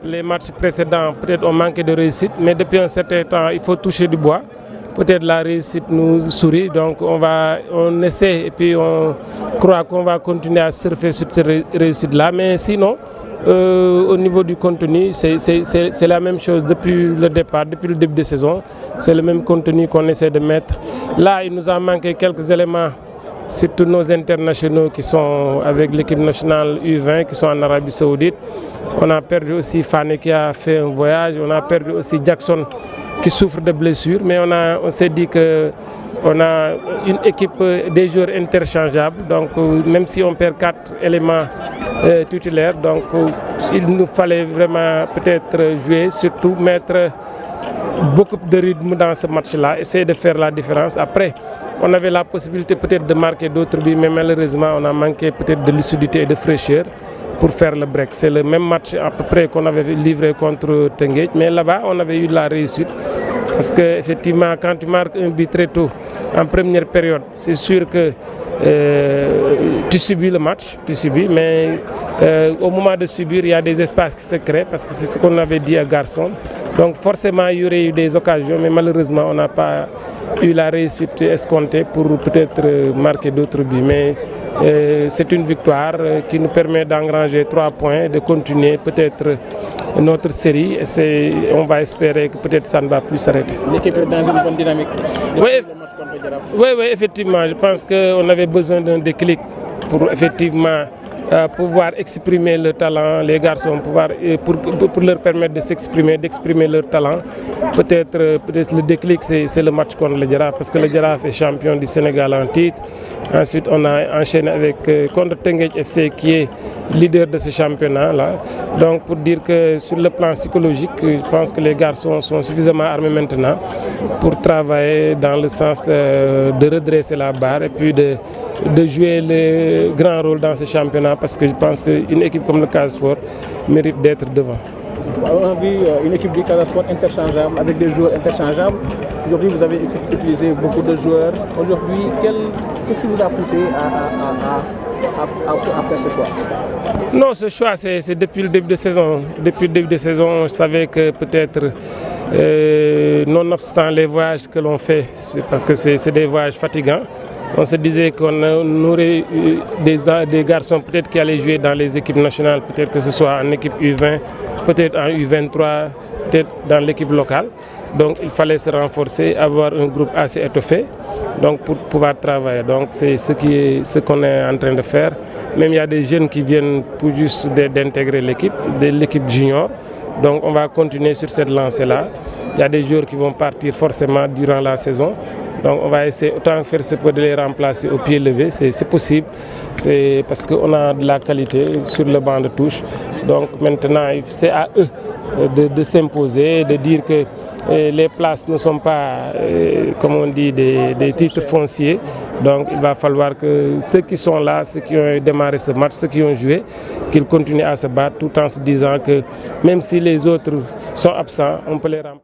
les matchs précédents, peut-être on manquait de réussite, mais depuis un certain temps, il faut toucher du bois. Peut-être la réussite nous sourit, donc on essaie et puis on croit qu'on va continuer à surfer sur cette réussite-là. Mais sinon, au niveau du contenu, c'est la même chose depuis le départ, depuis le début de saison. C'est le même contenu qu'on essaie de mettre. Là, il nous a manqué quelques éléments, surtout nos internationaux qui sont avec l'équipe nationale U20, qui sont en Arabie Saoudite. On a perdu aussi Fane qui a fait un voyage. On a perdu aussi Jackson qui souffre de blessures. Mais on s'est dit qu'on a une équipe des joueurs interchangeables. Donc même si on perd 4 éléments titulaires, donc il nous fallait vraiment peut-être jouer, surtout mettre beaucoup de rythme dans ce match-là, essayer de faire la différence. Après, on avait la possibilité peut-être de marquer d'autres buts, mais malheureusement, on a manqué peut-être de lucidité et de fraîcheur pour faire le break. C'est le même match à peu près qu'on avait livré contre Teungueth, mais là-bas, on avait eu de la réussite. Parce qu'effectivement, quand tu marques un but très tôt, en première période, c'est sûr que tu subis le match, mais au moment de subir, il y a des espaces qui se créent, parce que c'est ce qu'on avait dit à Garçon. Donc forcément, il y aurait eu des occasions, mais malheureusement, on n'a pas eu la réussite escomptée pour peut-être marquer d'autres buts. Mais c'est une victoire qui nous permet d'engranger 3 points, de continuer peut-être notre série. Et on va espérer que peut-être ça ne va plus s'arrêter. L'équipe est dans une bonne dynamique. Oui, effectivement. Je pense qu'on avait besoin d'un déclic pour effectivement pouvoir exprimer leur talent, les garçons, pour leur permettre de s'exprimer, d'exprimer leur talent. Peut-être le déclic, c'est le match contre le Jaraaf, parce que le Jaraaf est champion du Sénégal en titre. Ensuite, on a enchaîné avec contre Teungueth FC qui est leader de ce championnat-là. Donc, pour dire que sur le plan psychologique, je pense que les garçons sont suffisamment armés maintenant pour travailler dans le sens de redresser la barre et puis de jouer le grand rôle dans ce championnat, parce que je pense qu'une équipe comme le Casa Sport mérite d'être devant. On a vu une équipe du Casa Sport interchangeable, avec des joueurs interchangeables. Aujourd'hui, vous avez utilisé beaucoup de joueurs. Aujourd'hui, qu'est-ce qui vous a poussé à faire ce choix? Non, ce choix, c'est depuis le début de saison. Depuis le début de saison, je savais que peut-être, nonobstant les voyages que l'on fait, parce que c'est des voyages fatigants, on se disait qu'on aurait des garçons peut-être qui allaient jouer dans les équipes nationales, peut-être que ce soit en équipe U20, peut-être en U23, peut-être dans l'équipe locale. Donc il fallait se renforcer, avoir un groupe assez étoffé, donc pour pouvoir travailler. Donc c'est ce qu'on est en train de faire. Même il y a des jeunes qui viennent tout juste d'intégrer l'équipe junior. Donc on va continuer sur cette lancée-là. Il y a des joueurs qui vont partir forcément durant la saison. Donc on va essayer autant faire ce pour de les remplacer au pied levé, c'est possible. C'est parce qu'on a de la qualité sur le banc de touche. Donc maintenant c'est à eux de s'imposer, de dire que les places ne sont pas, comme on dit, des titres fonciers. Donc il va falloir que ceux qui sont là, ceux qui ont démarré ce match, ceux qui ont joué, qu'ils continuent à se battre tout en se disant que même si les autres sont absents, on peut les remplacer.